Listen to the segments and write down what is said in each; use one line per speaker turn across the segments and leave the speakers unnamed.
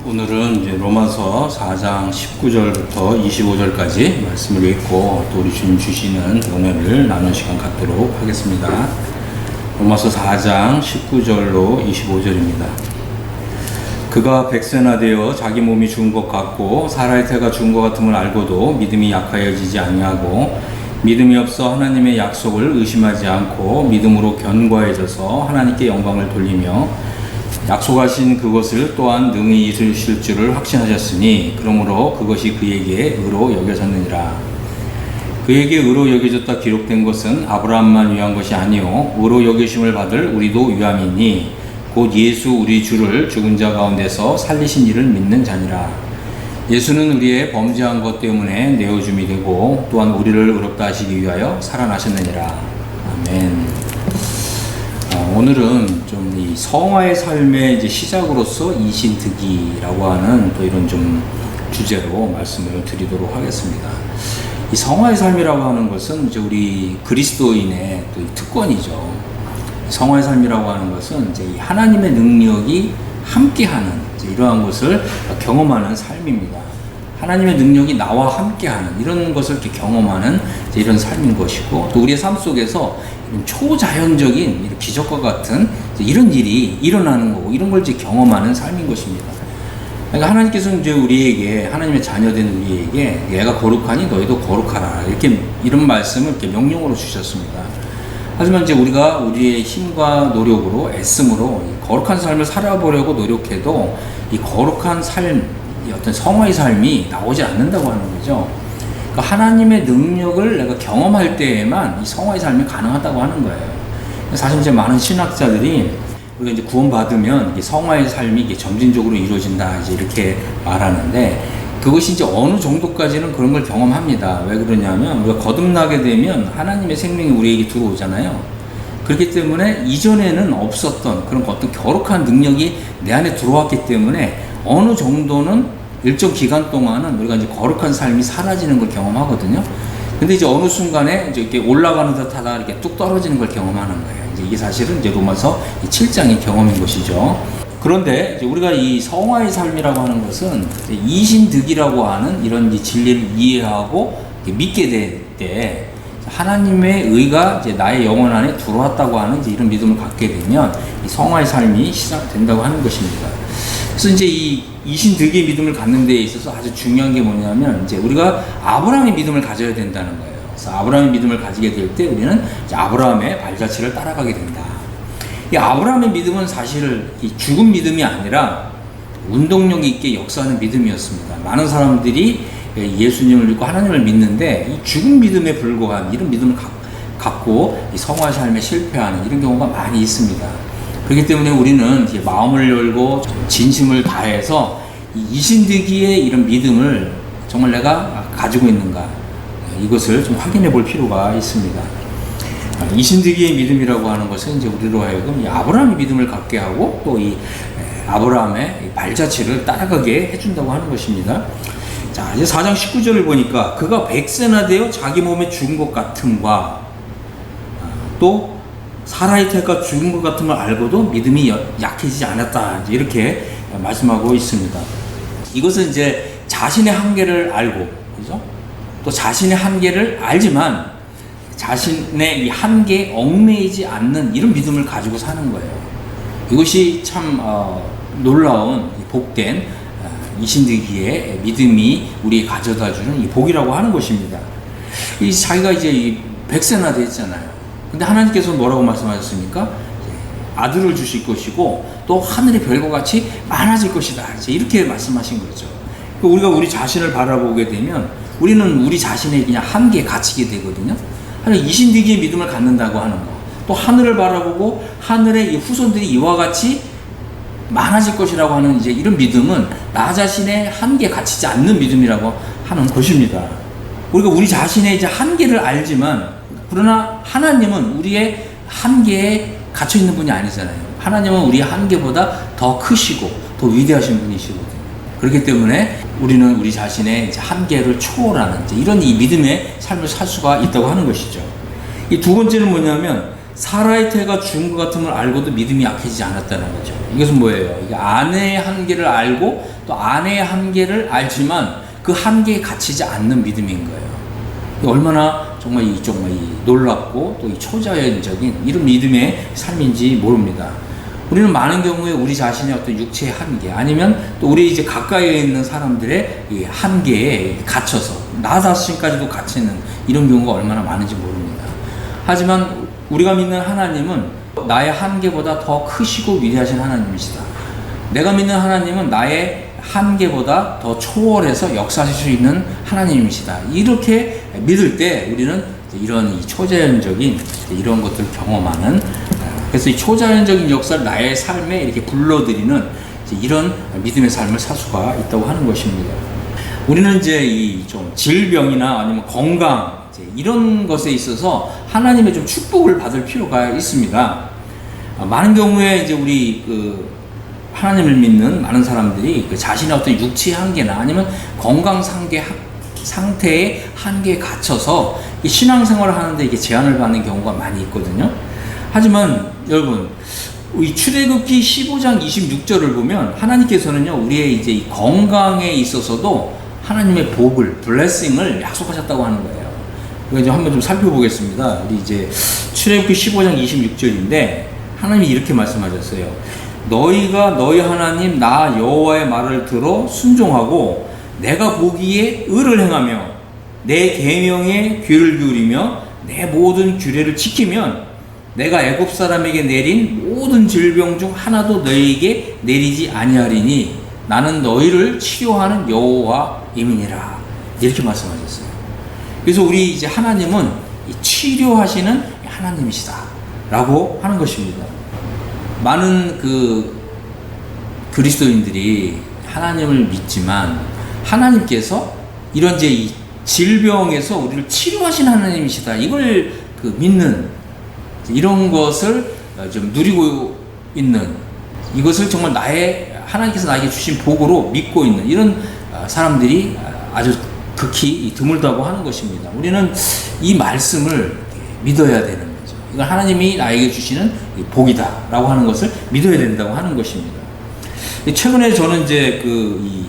오늘은 이제 로마서 4장 19절부터 25절까지 말씀을 읽고 또 우리 주님 주시는 은혜를 나누는 시간 갖도록 하겠습니다. 로마서 4장 19절로 25절입니다. 그가 백세나 되어 자기 몸이 죽은 것 같고 사라의 태가 죽은 것 같음을 알고도 믿음이 약하여지지 아니하고 믿음이 없어 하나님의 약속을 의심하지 않고 믿음으로 견고해져서 하나님께 영광을 돌리며 약속하신 그것을 또한 능히 이루실 줄을 확신하셨으니 그러므로 그것이 그에게 의로 여겨졌느니라. 그에게 의로 여겨졌다 기록된 것은 아브라함만 위한 것이 아니요 의로 여기심을 받을 우리도 위함이니 곧 예수 우리 주를 죽은 자 가운데서 살리신 이를 믿는 자니라. 예수는 우리의 범죄한 것 때문에 내어줌이 되고 또한 우리를 의롭다 하시기 위하여 살아나셨느니라. 아멘. 오늘은 좀 이 성화의 삶의 이제 시작으로서 이신득이라고 하는 또 이런 좀 주제로 말씀을 드리도록 하겠습니다. 이 성화의 삶이라고 하는 것은 이제 우리 그리스도인의 또 특권이죠. 성화의 삶이라고 하는 것은 이제 하나님의 능력이 함께하는 이러한 것을 경험하는 삶입니다. 하나님의 능력이 나와 함께하는 이런 것을 이렇게 경험하는 이런 삶인 것이고, 또 우리의 삶 속에서 초자연적인 기적과 같은 이런 일이 일어나는 거고, 이런 걸 이제 경험하는 삶인 것입니다. 그러니까 하나님께서는 이제 우리에게, 하나님의 자녀된 우리에게 내가 거룩하니 너희도 거룩하라, 이렇게 이런 말씀을 이렇게 명령으로 주셨습니다. 하지만 이제 우리가 우리의 힘과 노력으로 애씀으로 거룩한 삶을 살아보려고 노력해도 이 거룩한 삶, 이 어떤 성화의 삶이 나오지 않는다고 하는 거죠. 그러니까 하나님의 능력을 내가 경험할 때에만 이 성화의 삶이 가능하다고 하는 거예요. 사실 이제 많은 신학자들이 우리가 이제 구원받으면 성화의 삶이 이게 점진적으로 이루어진다, 이제 이렇게 말하는데, 그것이 이제 어느 정도까지는 그런 걸 경험합니다. 왜 그러냐면 우리가 거듭나게 되면 하나님의 생명이 우리에게 들어오잖아요. 그렇기 때문에 이전에는 없었던 그런 어떤 거룩한 능력이 내 안에 들어왔기 때문에 어느 정도는 일정 기간 동안은 우리가 이제 거룩한 삶이 사라지는 걸 경험하거든요. 근데 이제 어느 순간에 이제 이렇게 올라가는 듯 하다가 이렇게 뚝 떨어지는 걸 경험하는 거예요. 이제 이게 사실은 이제 로마서 7장의 경험인 것이죠. 그런데 이제 우리가 이 성화의 삶이라고 하는 것은 이신득이라고 하는 이런 이제 진리를 이해하고 믿게 될 때 하나님의 의가 이제 나의 영혼 안에 들어왔다고 하는 이제 이런 믿음을 갖게 되면 이 성화의 삶이 시작된다고 하는 것입니다. 그래서 이제 이 이신득의 믿음을 갖는 데 있어서 아주 중요한 게 뭐냐면 이제 우리가 아브라함의 믿음을 가져야 된다는 거예요. 그래서 아브라함의 믿음을 가지게 될 때 우리는 이제 아브라함의 발자취를 따라가게 된다. 이 아브라함의 믿음은 사실 이 죽은 믿음이 아니라 운동력 있게 역사하는 믿음이었습니다. 많은 사람들이 예수님을 믿고 하나님을 믿는데 이 죽은 믿음에 불과한 이런 믿음을 갖고 이 성화 삶에 실패하는 이런 경우가 많이 있습니다. 그렇기 때문에 우리는 이제 마음을 열고 진심을 다해서 이 이신득이의 이런 믿음을 정말 내가 가지고 있는가, 이것을 좀 확인해 볼 필요가 있습니다. 이신득이의 믿음이라고 하는 것은 이제 우리로 하여금 이 아브라함의 믿음을 갖게 하고 또 이 아브라함의 발자취를 따라가게 해준다고 하는 것입니다. 자, 이제 4장 19절을 보니까 그가 백세나 되어 자기 몸에 죽은 것 같음과 또 사라의 태가 죽은 것 같음을 알고도 믿음이 약해지지 않았다, 이렇게 말씀하고 있습니다. 이것은 이제 자신의 한계를 알고, 그죠? 또 자신의 한계를 알지만 자신의 이 한계에 얽매이지 않는 이런 믿음을 가지고 사는 거예요. 이것이 참 놀라운 복된 이신득이의 믿음이 우리에게 가져다주는 이 복이라고 하는 것입니다. 이 자기가 이제 이 백세나 됐잖아요. 근데 하나님께서 뭐라고 말씀하셨습니까? 아들을 주실 것이고 또 하늘의 별과 같이 많아질 것이다, 이제 이렇게 말씀하신 거죠. 우리가 우리 자신을 바라보게 되면 우리는 우리 자신의 그냥 한계에 갇히게 되거든요. 이신득이의 믿음을 갖는다고 하는 거, 또 하늘을 바라보고 하늘의 이 후손들이 이와 같이 많아질 것이라고 하는 이제 이런 믿음은 나 자신의 한계에 갇히지 않는 믿음이라고 하는 것입니다. 우리가 우리 자신의 이제 한계를 알지만, 그러나 하나님은 우리의 한계에 갇혀 있는 분이 아니잖아요. 하나님은 우리의 한계보다 더 크시고 더 위대하신 분이시거든요. 그렇기 때문에 우리는 우리 자신의 이제 한계를 초월하는 이제 이런 이 믿음의 삶을 살 수가 있다고 하는 것이죠. 이 두 번째는 뭐냐면 사라의 태가 죽은 것 같음을 알고도 믿음이 약해지지 않았다는 거죠. 이것은 뭐예요? 이게 아내의 한계를 알고 또 아내의 한계를 알지만 그 한계에 갇히지 않는 믿음인 거예요. 얼마나 정말 이 놀랍고 또 이 초자연적인 이런 믿음의 삶인지 모릅니다. 우리는 많은 경우에 우리 자신의 어떤 육체의 한계 아니면 또 우리 이제 가까이에 있는 사람들의 이 한계에 갇혀서 나 자신까지도 갇히는 이런 경우가 얼마나 많은지 모릅니다. 하지만 우리가 믿는 하나님은 나의 한계보다 더 크시고 위대하신 하나님이시다. 내가 믿는 하나님은 나의 한계보다 더 초월해서 역사하실 수 있는 하나님이시다. 이렇게 믿을 때 우리는 이런 이 초자연적인 이런 것들을 경험하는, 그래서 이 초자연적인 역사를 나의 삶에 이렇게 불러들이는 이런 믿음의 삶을 살 수가 있다고 하는 것입니다. 우리는 이제 이 좀 질병이나 아니면 건강 이런 것에 있어서 하나님의 좀 축복을 받을 필요가 있습니다. 많은 경우에 이제 우리 하나님을 믿는 많은 사람들이 자신의 어떤 육체의 한계나 아니면 건강 상태의 한계에 갇혀서 신앙생활을 하는데 이게 제한을 받는 경우가 많이 있거든요. 하지만 여러분, 이 출애굽기 15장 26절을 보면 하나님께서는요, 우리의 이제 이 건강에 있어서도 하나님의 복을, 블레싱을 약속하셨다고 하는 거예요. 이거 이제 한번 좀 살펴보겠습니다. 우리 이제 출애굽기 15장 26절인데 하나님이 이렇게 말씀하셨어요. 너희가 너희 하나님 나 여호와의 말을 들어 순종하고 내가 보기에 의를 행하며 내 계명에 귀를 기울이며 내 모든 규례를 지키면 내가 애굽 사람에게 내린 모든 질병 중 하나도 너희에게 내리지 아니하리니 나는 너희를 치료하는 여호와임이니라. 이렇게 말씀하셨어요. 그래서 우리 이제 하나님은 치료하시는 하나님이시다라고 하는 것입니다. 많은 그리스도인들이 하나님을 믿지만 하나님께서 이런 이제 이 질병에서 우리를 치료하신 하나님이시다, 이걸 믿는 이런 것을 좀 누리고 있는, 이것을 정말 하나님께서 나에게 주신 복으로 믿고 있는 이런 사람들이 아주 극히 드물다고 하는 것입니다. 우리는 이 말씀을 믿어야 되는 거죠. 이건 하나님이 나에게 주시는 복이다라고 하는 것을 믿어야 된다고 하는 것입니다. 최근에 저는 이제 이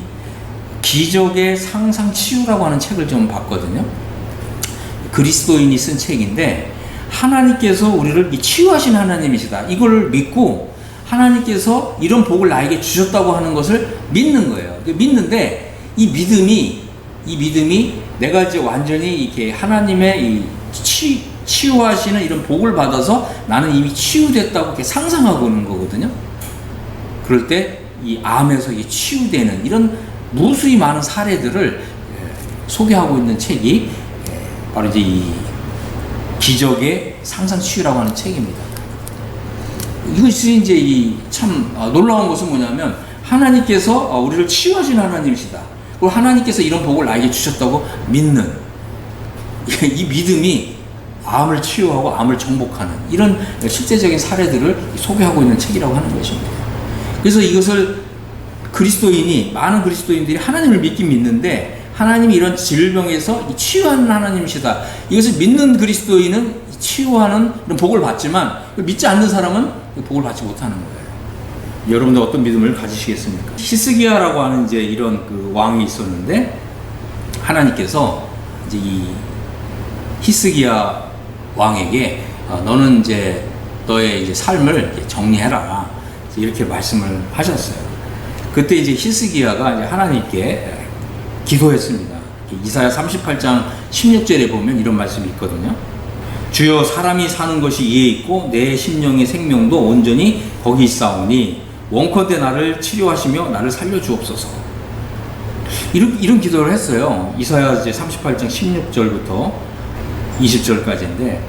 기적의 상상 치유라고 하는 책을 좀 봤거든요. 그리스도인이 쓴 책인데 하나님께서 우리를 치유하신 하나님이시다, 이걸 믿고 하나님께서 이런 복을 나에게 주셨다고 하는 것을 믿는 거예요. 믿는데 이 믿음이 내가 이제 완전히 이렇게 하나님의 이 치유하시는 이런 복을 받아서 나는 이미 치유됐다고 이렇게 상상하고 있는 거거든요. 그럴 때 이 암에서 치유되는 이런 무수히 많은 사례들을 소개하고 있는 책이 바로 이제 이 기적의 상상 치유라고 하는 책입니다. 이것이 이제 참 놀라운 것은 뭐냐면 하나님께서 우리를 치유하신 하나님이시다, 그리고 하나님께서 이런 복을 나에게 주셨다고 믿는 이 믿음이 암을 치유하고 암을 정복하는 이런 실제적인 사례들을 소개하고 있는 책이라고 하는 것입니다. 그래서 이것을 많은 그리스도인들이 하나님을 믿긴 믿는데 하나님이 이런 질병에서 치유하는 하나님이시다, 이것을 믿는 그리스도인은 치유하는 이런 복을 받지만 믿지 않는 사람은 복을 받지 못하는 거예요. 여러분들 어떤 믿음을 가지시겠습니까? 히스기야라고 하는 이제 이런 왕이 있었는데 하나님께서 이제 이 히스기야 왕에게 너는 이제 너의 이제 삶을 정리해라, 이렇게 말씀을 하셨어요. 그때 이제 히스기야가 이제 하나님께 기도했습니다. 이사야 38장 16절에 보면 이런 말씀이 있거든요. 주여, 사람이 사는 것이 이에 있고 내 심령의 생명도 온전히 거기 있사오니 원컨대 나를 치료하시며 나를 살려주옵소서. 이런 기도를 했어요. 이사야 이제 38장 16절부터 20절까지인데,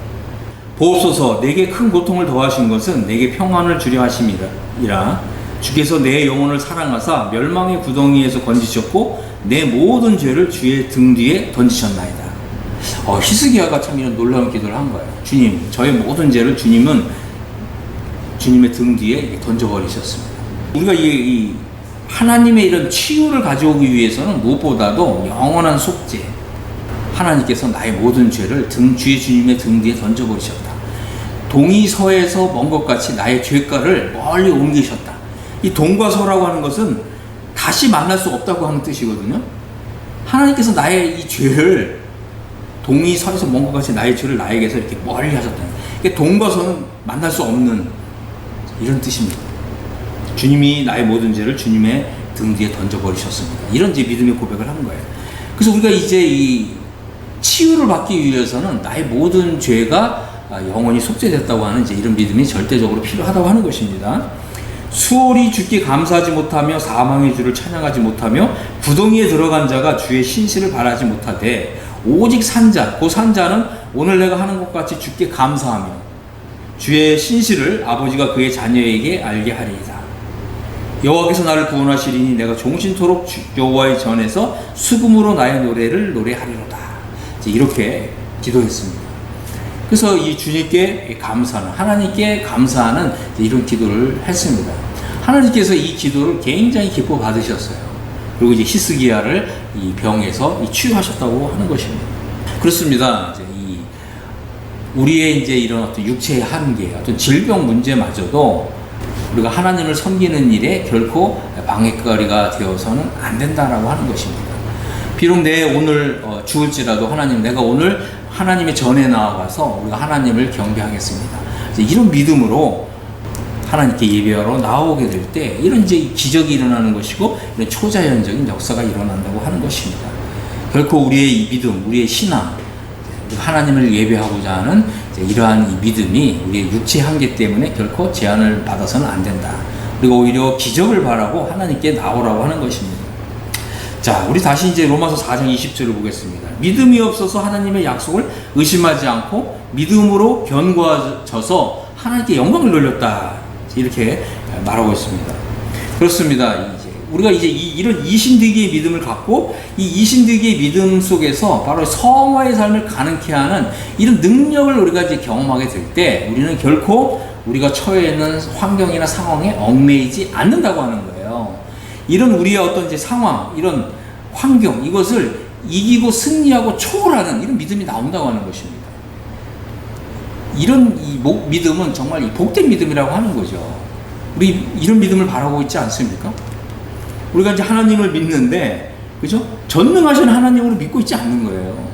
보옵소서, 내게 큰 고통을 더하신 것은 내게 평안을 주려 하심이라. 주께서 내 영혼을 사랑하사 멸망의 구덩이에서 건지셨고 내 모든 죄를 주의 등 뒤에 던지셨나이다. 히스기야가 참 이런 놀라운 기도를 한 거예요. 주님, 저의 모든 죄를 주님은 주님의 등 뒤에 던져버리셨습니다. 우리가 이 하나님의 이런 치유를 가져오기 위해서는 무엇보다도 영원한 속죄, 하나님께서 나의 모든 죄를 주님의 등 뒤에 던져버리셨다. 동이 서에서 먼 것 같이 나의 죄가를 멀리 옮기셨다. 이 동과 서라고 하는 것은 다시 만날 수 없다고 하는 뜻이거든요. 하나님께서 나의 이 죄를 동이 서에서 먼 것 같이 나의 죄를 나에게서 이렇게 멀리 하셨다. 이게 동과 서는 만날 수 없는 이런 뜻입니다. 주님이 나의 모든 죄를 주님의 등 뒤에 던져버리셨습니다. 이런 이제 믿음의 고백을 한 거예요. 그래서 우리가 이제 이 치유를 받기 위해서는 나의 모든 죄가 영원히 속죄됐다고 하는 이제 이런 믿음이 절대적으로 필요하다고 하는 것입니다. 수월히 주께 감사하지 못하며 사망의 주를 찬양하지 못하며 구덩이에 들어간 자가 주의 신실을 바라지 못하되 오직 산자, 그 산자는 오늘 내가 하는 것 같이 주께 감사하며 주의 신실을 아버지가 그의 자녀에게 알게 하리이다. 여호와께서 나를 구원하시리니 내가 종신토록 여호와의 전에서 수금으로 나의 노래를 노래하리로다. 이렇게 기도했습니다. 그래서 이 주님께 감사하는, 하나님께 감사하는 이런 기도를 했습니다. 하나님께서 이 기도를 굉장히 기뻐 받으셨어요. 그리고 이제 히스기야를 이 병에서 치유하셨다고 하는 것입니다. 그렇습니다. 이제 우리의 이제 이런 어떤 육체의 한계, 어떤 질병 문제마저도 우리가 하나님을 섬기는 일에 결코 방해거리가 되어서는 안 된다라고 하는 것입니다. 비록 내 오늘 죽을지라도 하나님, 내가 오늘 하나님의 전에 나아가서 우리가 하나님을 경배하겠습니다. 이런 믿음으로 하나님께 예배하러 나오게 될 때 이런 이제 기적이 일어나는 것이고 이런 초자연적인 역사가 일어난다고 하는 것입니다. 결코 우리의 이 믿음, 우리의 신앙, 하나님을 예배하고자 하는 이러한 이 믿음이 우리의 육체 한계 때문에 결코 제한을 받아서는 안 된다. 그리고 오히려 기적을 바라고 하나님께 나오라고 하는 것입니다. 자, 우리 다시 이제 로마서 4장 20절을 보겠습니다. 믿음이 없어서 하나님의 약속을 의심하지 않고 믿음으로 견고해져서 하나님께 영광을 돌렸다. 이렇게 말하고 있습니다. 그렇습니다. 우리가 이제 이런 이신득이의 믿음을 갖고 이 이신득이의 믿음 속에서 바로 성화의 삶을 가능케 하는 이런 능력을 우리가 이제 경험하게 될 때 우리는 결코 우리가 처해 있는 환경이나 상황에 얽매이지 않는다고 하는 거예요. 이런 우리의 어떤 이제 상황, 이런 환경, 이것을 이기고 승리하고 초월하는 이런 믿음이 나온다고 하는 것입니다. 이런 믿음은 정말 이 복된 믿음이라고 하는 거죠. 우리 이런 믿음을 바라고 있지 않습니까? 우리가 이제 하나님을 믿는데, 그죠? 전능하신 하나님으로 믿고 있지 않는 거예요.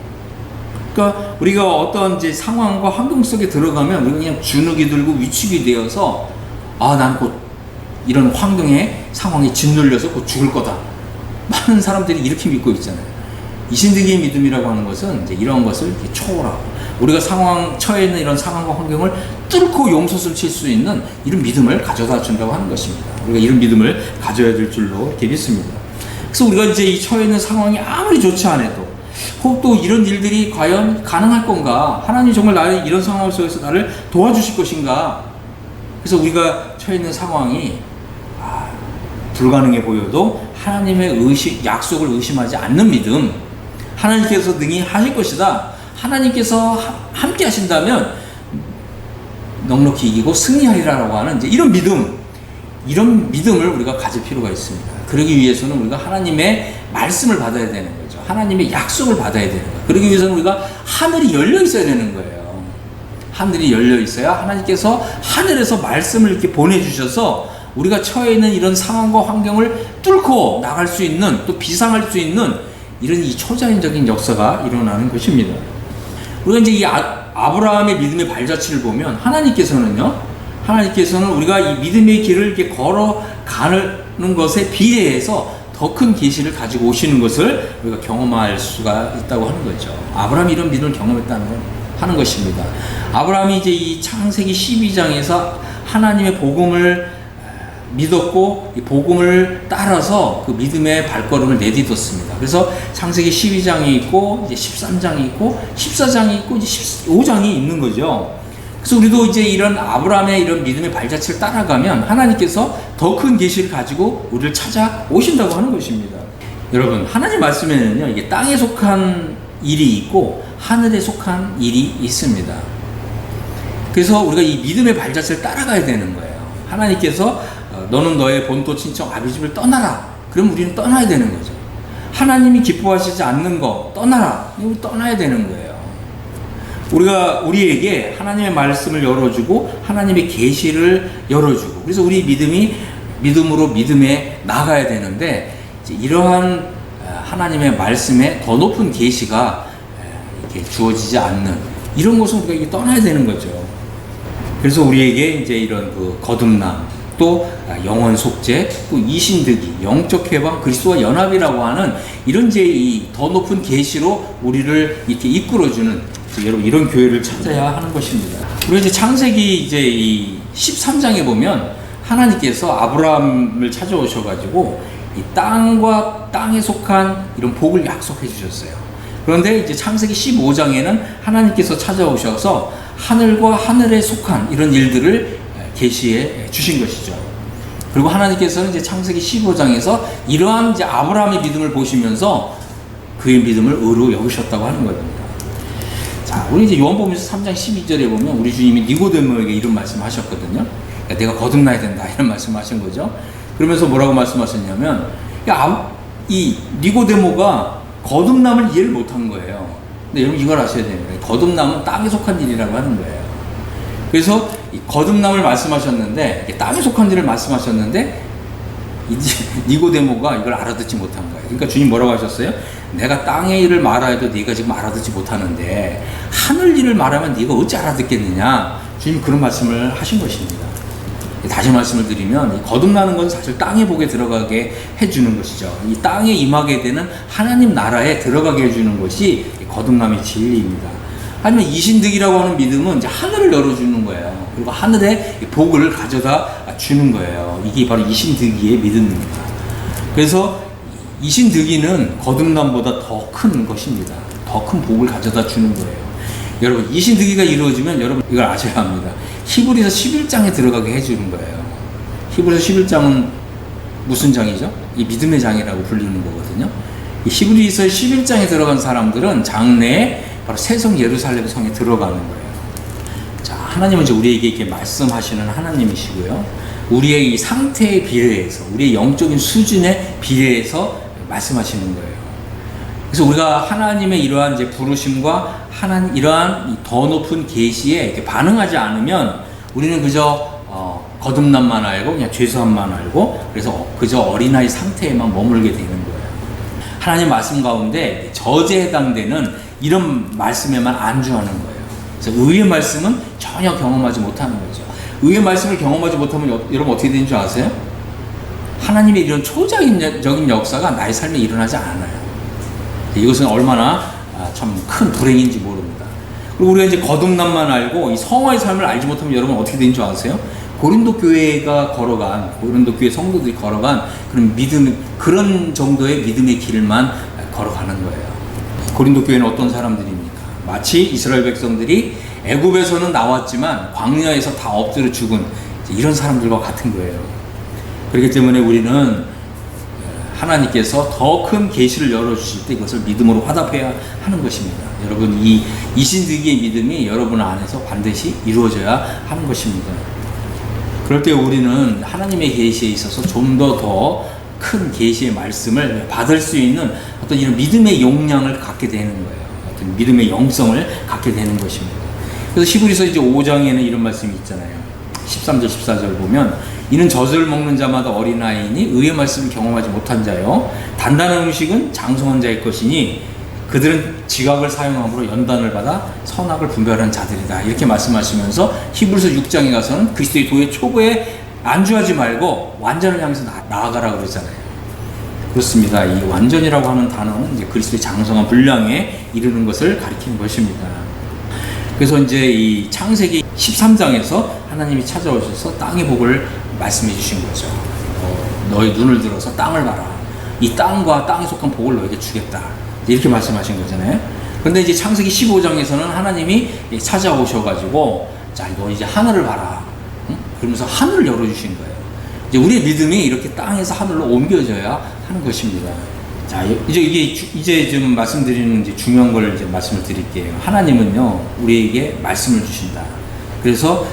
그러니까 우리가 어떤 이제 상황과 환경 속에 들어가면 우리가 그냥 주눅이 들고 위축이 되어서 난 곧 이런 환경에 상황에 짓눌려서 곧 죽을 거다. 많은 사람들이 이렇게 믿고 있잖아요. 이신득이의 믿음이라고 하는 것은 이제 이런 것을 초월하고 우리가 처해 있는 이런 상황과 환경을 뚫고 용솟을 칠 수 있는 이런 믿음을 가져다 준다고 하는 것입니다. 우리가 이런 믿음을 가져야 될 줄로 이렇게 믿습니다. 그래서 우리가 이제 이 처해 있는 상황이 아무리 좋지 않아도 혹 또 이런 일들이 과연 가능할 건가? 하나님 정말 나의 이런 상황 속에서 나를 도와주실 것인가? 그래서 우리가 처해 있는 상황이 불가능해 보여도 하나님의 약속을 의심하지 않는 믿음, 하나님께서 능히 하실 것이다. 하나님께서 함께 하신다면 넉넉히 이기고 승리하리라고 하는 이제 이런 믿음을 우리가 가질 필요가 있습니다. 그러기 위해서는 우리가 하나님의 말씀을 받아야 되는 거죠. 하나님의 약속을 받아야 되는 거예요. 그러기 위해서는 우리가 하늘이 열려 있어야 되는 거예요. 하늘이 열려 있어야 하나님께서 하늘에서 말씀을 이렇게 보내주셔서 우리가 처해 있는 이런 상황과 환경을 뚫고 나갈 수 있는, 또 비상할 수 있는 이런 이 초자연적인 역사가 일어나는 것입니다. 우리가 이제 이 아브라함의 믿음의 발자취를 보면 하나님께서는 우리가 이 믿음의 길을 이렇게 걸어가는 것에 비례해서 더 큰 계시를 가지고 오시는 것을 우리가 경험할 수가 있다고 하는 거죠. 아브라함이 이런 믿음을 경험했다는 건 하는 것입니다. 아브라함이 이제 이 창세기 12장에서 하나님의 복음을 믿었고 이 복음을 따라서 그 믿음의 발걸음을 내딛었습니다. 그래서 창세기 12장이 있고 이제 13장이 있고 14장이 있고 이제 15장이 있는 거죠. 그래서 우리도 이제 이런 아브라함의 이런 믿음의 발자취를 따라가면 하나님께서 더 큰 계시를 가지고 우리를 찾아오신다고 하는 것입니다. 여러분, 하나님 말씀에는요, 이게 땅에 속한 일이 있고 하늘에 속한 일이 있습니다. 그래서 우리가 이 믿음의 발자취를 따라가야 되는 거예요. 하나님께서 너는 너의 본토 친척 아비집을 떠나라. 그럼 우리는 떠나야 되는 거죠. 하나님이 기뻐하시지 않는 거 떠나라. 이거 떠나야 되는 거예요. 우리에게 하나님의 말씀을 열어주고 하나님의 계시를 열어주고, 그래서 우리 믿음으로 믿음에 나가야 되는데, 이러한 하나님의 말씀에 더 높은 계시가 이렇게 주어지지 않는 이런 것은 우리가 이게 떠나야 되는 거죠. 그래서 우리에게 이제 이런 그 거듭남, 또 영원 속죄, 또 이신득이, 영적 회방, 그리스도와 연합이라고 하는 이런 이제 이 더 높은 계시로 우리를 이렇게 이끌어주는, 여러분 이런 교회를 찾아야 하는 것입니다. 우리 이제 창세기 이제 이 13장에 보면 하나님께서 아브라함을 찾아오셔가지고 이 땅과 땅에 속한 이런 복을 약속해 주셨어요. 그런데 이제 창세기 15장에는 하나님께서 찾아오셔서 하늘과 하늘에 속한 이런 일들을 계시해 주신 것이죠. 그리고 하나님께서는 이제 창세기 15장에서 이러한 이제 아브라함의 믿음을 보시면서 그의 믿음을 의로 여기셨다고 하는 겁니다. 자, 우리 이제 요한복음에서 3장 12절에 보면 우리 주님이 니고데모에게 이런 말씀을 하셨거든요. 그러니까 내가 거듭나야 된다, 이런 말씀을 하신 거죠. 그러면서 뭐라고 말씀하셨냐면, 이 니고데모가 거듭남을 이해를 못한 거예요. 근데 여러분 이걸 아셔야 됩니다. 거듭남은 땅에 속한 일이라고 하는 거예요. 그래서 이 거듭남을 말씀하셨는데, 땅에 속한 일을 말씀하셨는데, 니고데모가 이걸 알아듣지 못한 거예요. 그러니까 주님 뭐라고 하셨어요? 내가 땅의 일을 말하여도 네가 지금 알아듣지 못하는데 하늘 일을 말하면 네가 어찌 알아듣겠느냐. 주님 그런 말씀을 하신 것입니다. 다시 말씀을 드리면, 이 거듭나는 건 사실 땅의 복에 들어가게 해주는 것이죠. 이 땅에 임하게 되는 하나님 나라에 들어가게 해주는 것이 거듭남의 진리입니다. 하지만 이신득이라고 하는 믿음은 이제 하늘을 열어주는 거예요. 그리고 하늘에 복을 가져다 주는 거예요. 이게 바로 이신득이의 믿음입니다. 그래서 이신득이는 거듭남보다 더 큰 것입니다. 더 큰 복을 가져다 주는 거예요. 여러분, 이신득이가 이루어지면 여러분 이걸 아셔야 합니다. 히브리서 11장에 들어가게 해주는 거예요. 히브리서 11장은 무슨 장이죠? 이 믿음의 장이라고 불리는 거거든요. 이 히브리서 11장에 들어간 사람들은 장래에 바로 새성 예루살렘 성에 들어가는 거예요. 자, 하나님은 이제 우리에게 이렇게 말씀하시는 하나님이시고요. 우리의 이 상태에 비례해서, 우리의 영적인 수준에 비례해서 말씀하시는 거예요. 그래서 우리가 하나님의 이러한 이제 부르심과 이러한 더 높은 계시에 이렇게 반응하지 않으면 우리는 그저 거듭남만 알고 그냥 죄수함만 알고, 그래서 그저 어린아이 상태에만 머물게 되는 거예요. 하나님 말씀 가운데 저주에 해당되는 이런 말씀에만 안주하는 거예요. 그래서 의의 말씀은 전혀 경험하지 못하는 거죠. 의의 말씀을 경험하지 못하면 여러분 어떻게 되는 줄 아세요? 하나님의 이런 초자연적인 역사가 나의 삶에 일어나지 않아요. 이것은 얼마나 참 큰 불행인지 모릅니다. 그리고 우리가 이제 거듭남만 알고 이 성화의 삶을 알지 못하면 여러분 어떻게 되는 줄 아세요? 고린도 교회 성도들이 걸어간 그런 정도의 믿음의 길만 걸어가는 거예요. 고린도 교회는 어떤 사람들입니까? 마치 이스라엘 백성들이 애굽에서는 나왔지만 광야에서 다 엎드려 죽은 이런 사람들과 같은 거예요. 그렇기 때문에 우리는 하나님께서 더 큰 계시를 열어주실 때 이것을 믿음으로 화답해야 하는 것입니다. 여러분, 이 이신득이의 믿음이 여러분 안에서 반드시 이루어져야 하는 것입니다. 그럴 때 우리는 하나님의 계시에 있어서 좀 더 큰 계시의 말씀을 받을 수 있는 어떤 이런 믿음의 용량을 갖게 되는 거예요. 어떤 믿음의 영성을 갖게 되는 것입니다. 그래서 히브리서 이제 5장에는 이런 말씀이 있잖아요. 13절 14절 보면, 이는 젖을 먹는 자마다 어린아이니 의의 말씀을 경험하지 못한 자요, 단단한 음식은 장성한 자의 것이니 그들은 지각을 사용함으로 연단을 받아 선악을 분별하는 자들이다. 이렇게 말씀하시면서 히브리서 6장에 가서는 그리스도의 도의 초보에 안주하지 말고 완전을 향해서 나아가라 그러잖아요. 그렇습니다. 이 완전이라고 하는 단어는 이제 그리스도의 장성한 분량에 이르는 것을 가리키는 것입니다. 그래서 이제 이 창세기 13장에서 하나님이 찾아오셔서 땅의 복을 말씀해 주신 거죠. 너희 눈을 들어서 땅을 봐라. 이 땅과 땅에 속한 복을 너에게 주겠다. 이렇게 말씀하신 거잖아요. 그런데 이제 창세기 15장에서는 하나님이 찾아오셔가지고, 자, 너 이제 하늘을 봐라. 응? 그러면서 하늘을 열어주신 거예요. 이제 우리의 믿음이 이렇게 땅에서 하늘로 옮겨져야 하는 것입니다. 자, 이제 좀 말씀드리는 이제 중요한 걸 이제 말씀을 드릴게요. 하나님은요, 우리에게 말씀을 주신다. 그래서,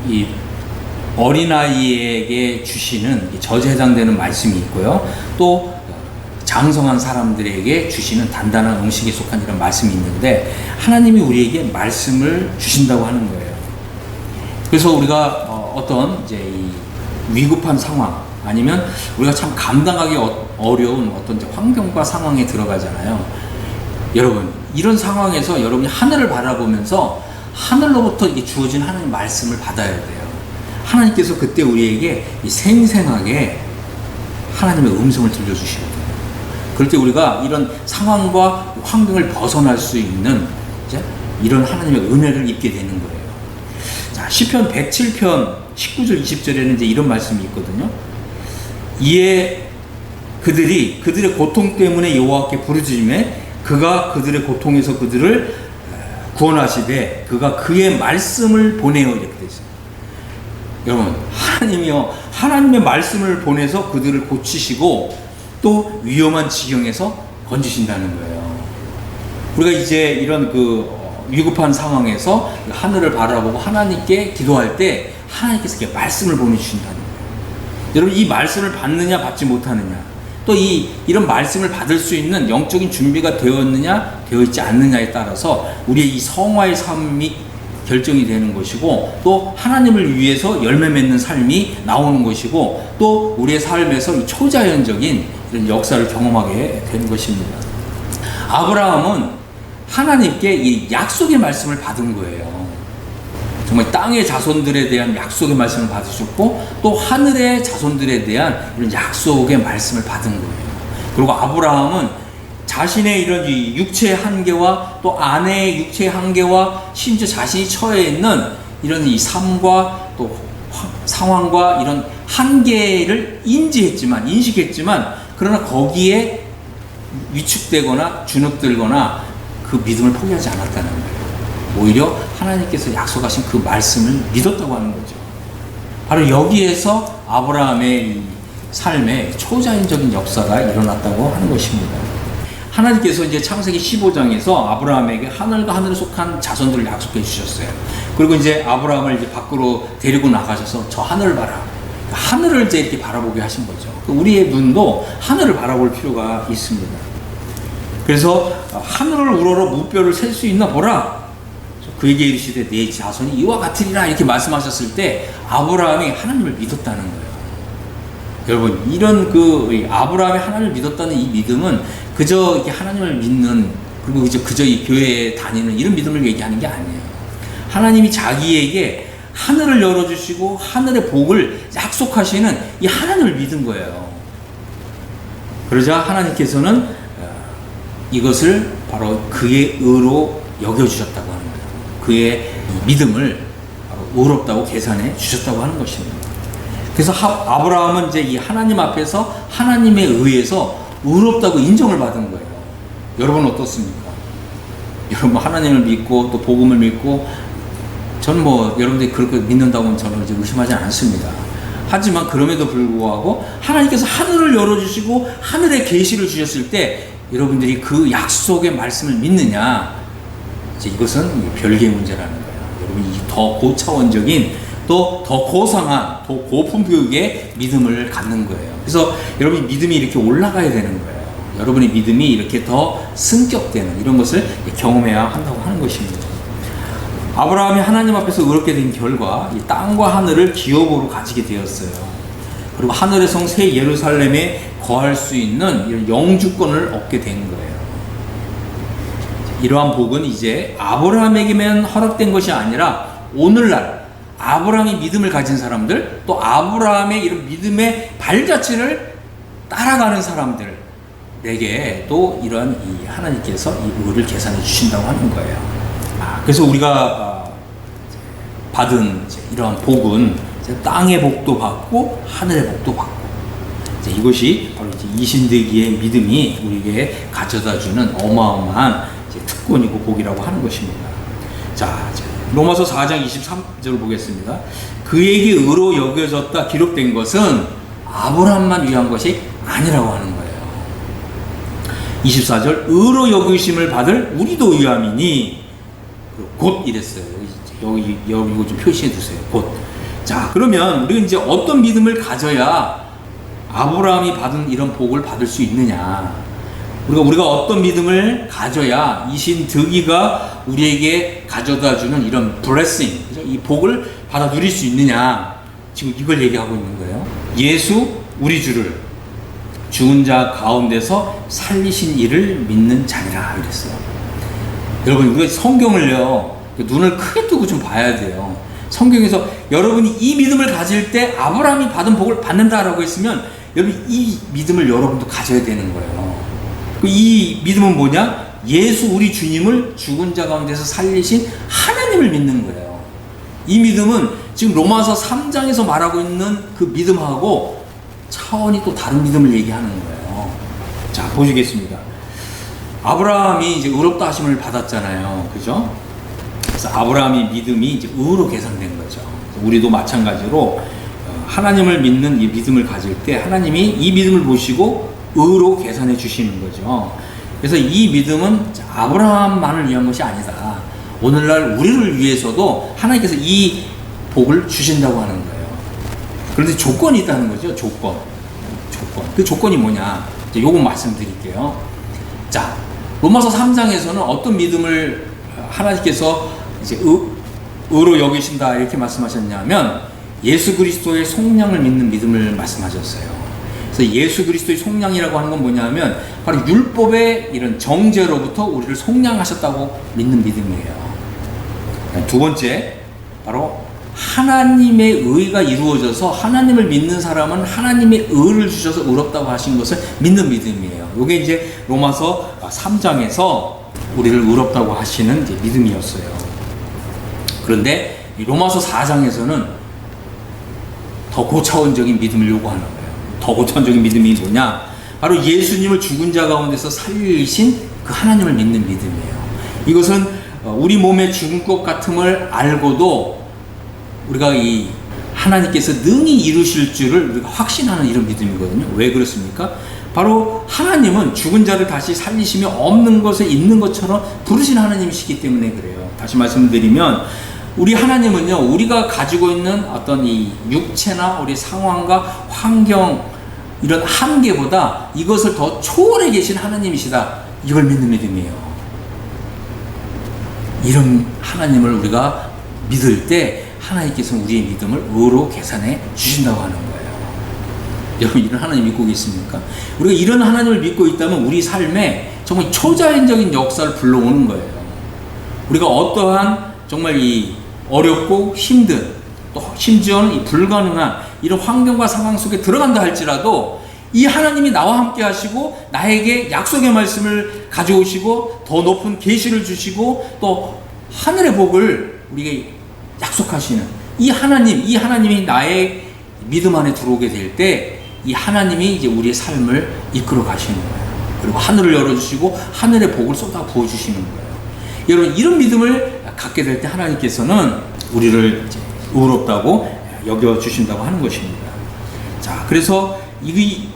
이 어린아이에게 주시는 저주에 해당되는 말씀이 있고요. 또 장성한 사람들에게 주시는 단단한 음식에 속한 이런 말씀이 있는데, 하나님이 우리에게 말씀을 주신다고 하는 거예요. 그래서 우리가 어떤 이제 이 위급한 상황, 아니면 우리가 참 감당하기 어려운 어떤 이제 환경과 상황에 들어가잖아요. 여러분, 이런 상황에서 여러분이 하늘을 바라보면서 하늘로부터 이게 주어진 하나님 말씀을 받아야 돼요. 하나님께서 그때 우리에게 생생하게 하나님의 음성을 들려주시거든요. 그럴 때 우리가 이런 상황과 환경을 벗어날 수 있는 이제 이런 하나님의 은혜를 입게 되는 거예요. 자, 시편 107편 19절 20절에는 이제 이런 말씀이 있거든요. 이에 그들의 고통 때문에 여호와께 부르짖음에 그가 그들의 고통에서 그들을 구원하시되 그가 그의 말씀을 보내어, 이렇게 되어 있어요. 여러분, 하나님이요, 하나님의 말씀을 보내서 그들을 고치시고 또 위험한 지경에서 건지신다는 거예요. 우리가 이제 이런 위급한 상황에서 하늘을 바라보고 하나님께 기도할 때 하나님께서 이렇게 말씀을 보내주신다는 거예요. 여러분, 이 말씀을 받느냐 받지 못하느냐, 또 이런 말씀을 받을 수 있는 영적인 준비가 되었느냐 되어 있지 않느냐에 따라서 우리의 이 성화의 삶이 결정이 되는 것이고, 또 하나님을 위해서 열매 맺는 삶이 나오는 것이고, 또 우리의 삶에서 이 초자연적인 이런 역사를 경험하게 되는 것입니다. 아브라함은 하나님께 이 약속의 말씀을 받은 거예요. 정말 땅의 자손들에 대한 약속의 말씀을 받으셨고, 또 하늘의 자손들에 대한 이런 약속의 말씀을 받은 거예요. 그리고 아브라함은 자신의 이런 육체의 한계와 또 아내의 육체의 한계와 심지어 자신이 처해 있는 이런 이 삶과 또 상황과 이런 한계를 인식했지만 그러나 거기에 위축되거나 주눅들거나 그 믿음을 포기하지 않았다는 거예요. 오히려 하나님께서 약속하신 그 말씀을 믿었다고 하는 거죠. 바로 여기에서 아브라함의 이 삶에 초자연적인 역사가 일어났다고 하는 것입니다. 하나님께서 이제 창세기 15장에서 아브라함에게 하늘과 하늘에 속한 자손들을 약속해 주셨어요. 그리고 이제 아브라함을 이제 밖으로 데리고 나가셔서 저 하늘을 봐라. 하늘을 이제 이렇게 바라보게 하신 거죠. 우리의 눈도 하늘을 바라볼 필요가 있습니다. 그래서 하늘을 우러러 무뼈를 셀 수 있나 보라. 그에게 이르시되 내 자손이 이와 같으리라, 이렇게 말씀하셨을 때 아브라함이 하나님을 믿었다는 거예요. 여러분, 이런 아브라함이 하나님을 믿었다는 이 믿음은 그저 이렇게 하나님을 믿는, 그리고 그저 이 교회에 다니는 이런 믿음을 얘기하는 게 아니에요. 하나님이 자기에게 하늘을 열어주시고 하늘의 복을 약속하시는 이 하나님을 믿은 거예요. 그러자 하나님께서는 이것을 바로 그의 의로 여겨주셨다고 하는 거예요. 그의 믿음을 바로 의롭다고 계산해 주셨다고 하는 것입니다. 그래서 아브라함은 이제 이 하나님 앞에서 하나님에 의해서 의롭다고 인정을 받은 거예요. 여러분 어떻습니까? 여러분 하나님을 믿고 또 복음을 믿고, 저는 여러분들이 그렇게 믿는다고 저는 이제 의심하지 않습니다. 하지만 그럼에도 불구하고 하나님께서 하늘을 열어주시고 하늘의 계시를 주셨을 때 여러분들이 그 약속의 말씀을 믿느냐, 이제 이것은 별개의 문제라는 거예요. 여러분이 더 고차원적인 또 더 고상한, 더 고품격의 믿음을 갖는 거예요. 그래서 여러분이 믿음이 이렇게 올라가야 되는 거예요. 여러분의 믿음이 이렇게 더 승격되는 이런 것을 경험해야 한다고 하는 것입니다. 아브라함이 하나님 앞에서 의롭게 된 결과 이 땅과 하늘을 기업으로 가지게 되었어요. 그리고 하늘의 성 새 예루살렘에 거할 수 있는 이런 영주권을 얻게 된 거예요. 이러한 복은 이제 아브라함에게만 허락된 것이 아니라 오늘날 아브라함이 믿음을 가진 사람들, 또 아브라함의 이런 믿음의 발자취를 따라가는 사람들에게 또 이런 이 하나님께서 이 의를 계산해 주신다고 하는 거예요. 그래서 우리가 받은 이러한 복은 땅의 복도 받고 하늘의 복도 받고, 이것이 바로 이신되기의 믿음이 우리에게 가져다주는 어마어마한 특권이고 복이라고 하는 것입니다. 자, 로마서 4장 23절을 보겠습니다. 그에게 의로 여겨졌다 기록된 것은 아브라함만 위한 것이 아니라고 하는 거예요. 24절, 의로 여기심을 받을 우리도 위함이니, 곧 이랬어요. 여기 이거 좀 표시해 두세요. 곧. 자, 그러면 우리가 이제 어떤 믿음을 가져야 아브라함이 받은 이런 복을 받을 수 있느냐? 우리가 어떤 믿음을 가져야 이신 득이가 우리에게 가져다주는 이런 블레싱, 이 복을 받아 누릴 수 있느냐? 지금 이걸 얘기하고 있는 거예요. 예수 우리 주를 죽은 자 가운데서 살리신 이를 믿는 자니라 그랬어요. 여러분, 이거 성경을요, 눈을 크게 뜨고 좀 봐야 돼요. 성경에서 여러분이 이 믿음을 가질 때 아브라함이 받은 복을 받는다라고 했으면 여러분 이 믿음을 여러분도 가져야 되는 거예요. 이 믿음은 뭐냐? 예수 우리 주님을 죽은 자 가운데서 살리신 하나님을 믿는 거예요. 이 믿음은 지금 로마서 3장에서 말하고 있는 그 믿음하고 차원이 또 다른 믿음을 얘기하는 거예요. 자, 보시겠습니다. 아브라함이 이제 의롭다 하심을 받았잖아요. 그죠? 그래서 아브라함의 믿음이 이제 의로 계산된 거죠. 우리도 마찬가지로 하나님을 믿는 이 믿음을 가질 때 하나님이 이 믿음을 보시고 의로 계산해 주시는 거죠. 그래서 이 믿음은 아브라함만을 위한 것이 아니다. 오늘날 우리를 위해서도 하나님께서 이 복을 주신다고 하는 거예요. 그런데 조건이 있다는 거죠. 조건. 그 조건이 뭐냐? 요거 말씀드릴게요. 자, 로마서 3장에서는 어떤 믿음을 하나님께서 이제 의로 여기신다 이렇게 말씀하셨냐면 예수 그리스도의 속량을 믿는 믿음을 말씀하셨어요. 그래서 예수 그리스도의 속량이라고 하는 건 뭐냐면 바로 율법의 이런 정죄로부터 우리를 속량하셨다고 믿는 믿음이에요. 두 번째, 바로 하나님의 의가 이루어져서 하나님을 믿는 사람은 하나님의 의를 주셔서 의롭다고 하신 것을 믿는 믿음이에요. 이게 이제 로마서 3장에서 우리를 의롭다고 하시는 이제 믿음이었어요. 그런데 이 로마서 4장에서는 더 고차원적인 믿음을 요구하는 거예요. 더 고차원적인 믿음이 뭐냐? 바로 예수님을 죽은 자 가운데서 살리신 그 하나님을 믿는 믿음이에요. 이것은 우리 몸의 죽은 것 같음을 알고도 우리가 이 하나님께서 능히 이루실 줄을 우리가 확신하는 이런 믿음이거든요. 왜 그렇습니까? 바로 하나님은 죽은 자를 다시 살리시며 없는 것에 있는 것처럼 부르신 하나님이시기 때문에 그래요. 다시 말씀드리면 우리 하나님은요, 우리가 가지고 있는 어떤 이 육체나 우리 상황과 환경 이런 한계보다 이것을 더 초월해 계신 하나님이시다. 이걸 믿는 믿음이에요. 이런 하나님을 우리가 믿을 때 하나님께서는 우리의 믿음을 의로 계산해 주신다고 하는 거예요. 여러분, 이런 하나님 믿고 계십니까? 우리가 이런 하나님을 믿고 있다면 우리 삶에 정말 초자연적인 역사를 불러오는 거예요. 우리가 어떠한 정말 이 어렵고 힘든, 또 심지어는 이 불가능한 이런 환경과 상황 속에 들어간다 할지라도 이 하나님이 나와 함께 하시고 나에게 약속의 말씀을 가져오시고 더 높은 계시를 주시고 또 하늘의 복을 우리에게 약속하시는 이 하나님이 나의 믿음 안에 들어오게 될 때 이 하나님이 이제 우리의 삶을 이끌어 가시는 거예요. 그리고 하늘을 열어주시고 하늘의 복을 쏟아 부어주시는 거예요. 여러분, 이런 믿음을 갖게 될 때 하나님께서는 우리를 이제 의롭다고 여겨주신다고 하는 것입니다. 자, 그래서 이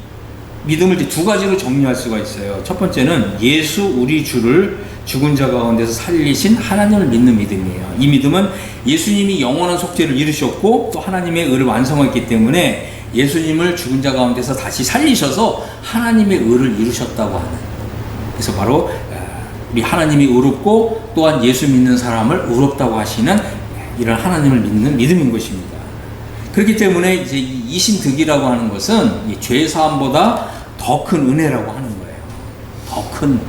믿음을 이제 두 가지로 정리할 수가 있어요. 첫 번째는 예수 우리 주를 죽은 자 가운데서 살리신 하나님을 믿는 믿음이에요. 이 믿음은 예수님이 영원한 속죄를 이루셨고 또 하나님의 의를 완성했기 때문에 예수님을 죽은 자 가운데서 다시 살리셔서 하나님의 의를 이루셨다고 하는, 그래서 바로 우리 하나님이 의롭고 또한 예수 믿는 사람을 의롭다고 하시는 이런 하나님을 믿는 믿음인 것입니다. 그렇기 때문에 이제 이신득이라고 하는 것은 죄 사함보다 더 큰 은혜라고 하는 거예요. 더 큰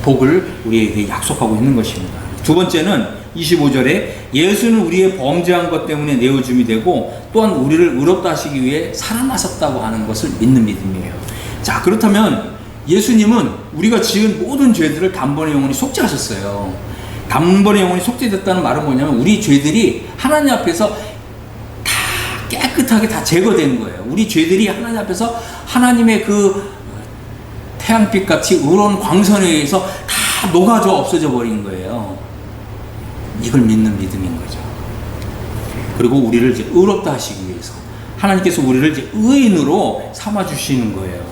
복을 우리에게 약속하고 있는 것입니다. 두 번째는 25절에 예수는 우리의 범죄한 것 때문에 내어줌이 되고 또한 우리를 의롭다 하시기 위해 살아나셨다고 하는 것을 믿는 믿음이에요. 자, 그렇다면 예수님은 우리가 지은 모든 죄들을 단번에 영원히 속죄하셨어요. 단번에 영원히 속죄됐다는 말은 뭐냐면 우리 죄들이 하나님 앞에서 다 깨끗하게 다 제거된 거예요. 우리 죄들이 하나님 앞에서 하나님의 그 태양빛 같이 의로운 광선에 의해서 다 녹아져 없어져 버린 거예요. 이걸 믿는 믿음인 거죠. 그리고 우리를 이제 의롭다 하시기 위해서 하나님께서 우리를 이제 의인으로 삼아 주시는 거예요.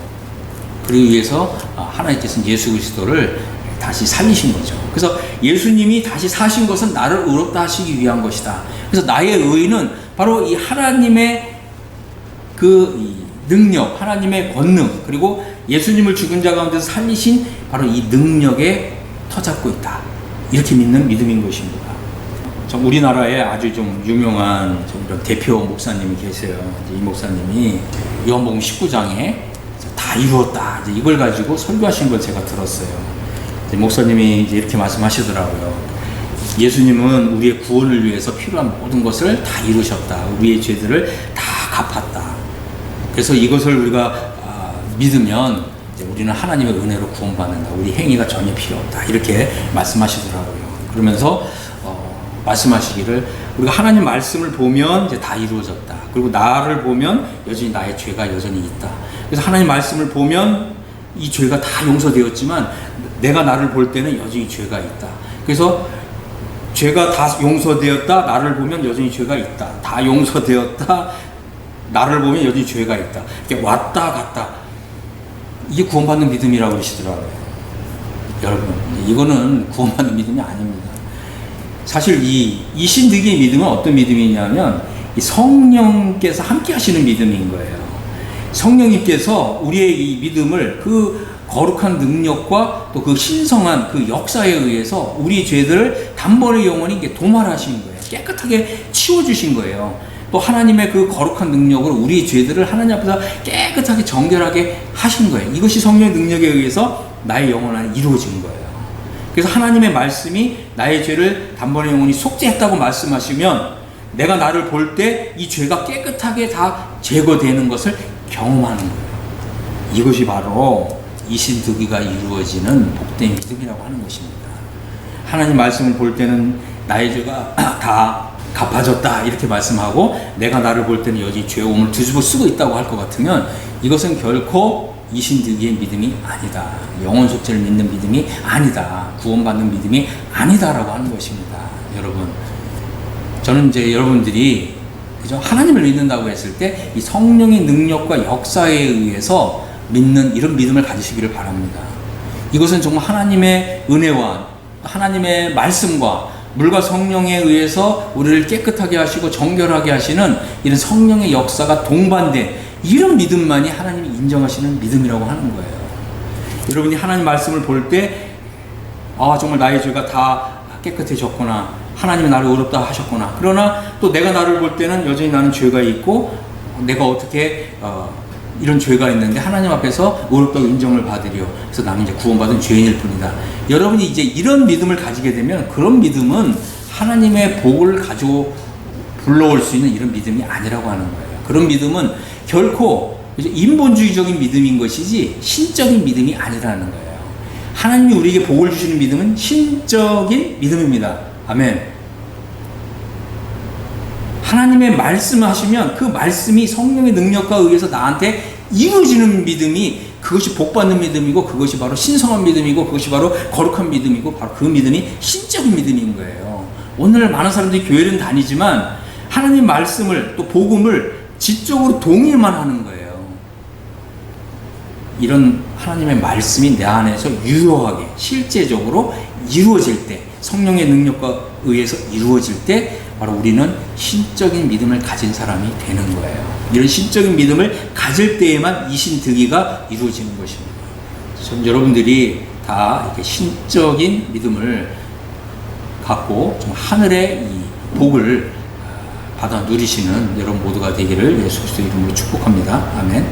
그러기 위해서 하나님께서 예수 그리스도를 다시 살리신 거죠. 그래서 예수님이 다시 사신 것은 나를 의롭다 하시기 위한 것이다. 그래서 나의 의인은 바로 이 하나님의 그 능력, 하나님의 권능, 그리고 예수님을 죽은 자 가운데서 살리신 바로 이 능력에 터잡고 있다. 이렇게 믿는 믿음인 것입니다. 우리나라에 아주 좀 유명한 이런 대표 목사님이 계세요. 이 목사님이 요한복음 19장에 다 이루었다, 이걸 가지고 설교하신 걸 제가 들었어요. 목사님이 이제 이렇게 말씀하시더라고요. 예수님은 우리의 구원을 위해서 필요한 모든 것을 다 이루셨다. 우리의 죄들을 다 갚았다. 그래서 이것을 우리가 믿으면 우리는 하나님의 은혜로 구원받는다. 우리 행위가 전혀 필요 없다. 이렇게 말씀하시더라고요. 그러면서 말씀하시기를, 우리가 하나님 말씀을 보면 이제 다 이루어졌다. 그리고 나를 보면 여전히 나의 죄가 여전히 있다. 그래서 하나님 말씀을 보면 이 죄가 다 용서되었지만 내가 나를 볼 때는 여전히 죄가 있다. 그래서 죄가 다 용서되었다. 나를 보면 여전히 죄가 있다. 다 용서되었다. 나를 보면 여전히 죄가 있다. 이렇게 왔다 갔다. 이게 구원받는 믿음이라고 그러시더라고요. 여러분, 이거는 구원받는 믿음이 아닙니다. 사실 이 신득이의 믿음은 어떤 믿음이냐면 이 성령께서 함께 하시는 믿음인 거예요. 성령님께서 우리의 이 믿음을 그 거룩한 능력과 또 그 신성한 그 역사에 의해서 우리 죄들을 단번에 영원히 도말하신 거예요. 깨끗하게 치워주신 거예요. 또 하나님의 그 거룩한 능력으로 우리 죄들을 하나님 앞에서 깨끗하게 정결하게 하신 거예요. 이것이 성령의 능력에 의해서 나의 영혼 안에 이루어진 거예요. 그래서 하나님의 말씀이 나의 죄를 단번에 영원히 속죄했다고 말씀하시면 내가 나를 볼 때 이 죄가 깨끗하게 다 제거되는 것을 경험하는 거예요. 이것이 바로 이신득이가 이루어지는 복된 믿음이라고 하는 것입니다. 하나님 말씀을 볼 때는 나의 죄가 다 갚아졌다 이렇게 말씀하고 내가 나를 볼 때는 여전히 죄오음을 뒤집어 쓰고 있다고 할 것 같으면 이것은 결코 이신득이의 믿음이 아니다. 영혼 속죄를 믿는 믿음이 아니다. 구원받는 믿음이 아니다라고 하는 것입니다. 여러분, 저는 이제 여러분들이 그죠? 하나님을 믿는다고 했을 때 이 성령의 능력과 역사에 의해서 믿는 이런 믿음을 가지시기를 바랍니다. 이것은 정말 하나님의 은혜와 하나님의 말씀과 물과 성령에 의해서 우리를 깨끗하게 하시고 정결하게 하시는 이런 성령의 역사가 동반된 이런 믿음만이 하나님이 인정하시는 믿음이라고 하는 거예요. 여러분이 하나님 말씀을 볼 때 정말 나의 죄가 다 깨끗해졌구나, 하나님이 나를 의롭다 하셨구나. 그러나 또 내가 나를 볼 때는 여전히 나는 죄가 있고 내가 어떻게 이런 죄가 있는데 하나님 앞에서 의롭다고 인정을 받으려. 그래서 나는 이제 구원받은 죄인일 뿐이다. 여러분이 이제 이런 믿음을 가지게 되면 그런 믿음은 하나님의 복을 가지고 불러올 수 있는 이런 믿음이 아니라고 하는 거예요. 그런 믿음은 결코 인본주의적인 믿음인 것이지 신적인 믿음이 아니라는 거예요. 하나님이 우리에게 복을 주시는 믿음은 신적인 믿음입니다. 아멘. 하나님의 말씀을 하시면 그 말씀이 성령의 능력과 의해서 나한테 이루어지는 믿음이 그것이 복받는 믿음이고 그것이 바로 신성한 믿음이고 그것이 바로 거룩한 믿음이고 바로 그 믿음이 신적인 믿음인 거예요. 오늘 많은 사람들이 교회는 다니지만 하나님 말씀을 또 복음을 지적으로 동의만 하는 거예요. 이런 하나님의 말씀이 내 안에서 유효하게 실제적으로 이루어질 때 성령의 능력과 의해서 이루어질 때 바로 우리는 신적인 믿음을 가진 사람이 되는 거예요. 이런 신적인 믿음을 가질 때에만 이신득이가 이루어지는 것입니다. 전 여러분들이 다 이렇게 신적인 믿음을 갖고 좀 하늘의 이 복을 받아 누리시는 여러분 모두가 되기를 예수 그리스도 이름으로 축복합니다. 아멘.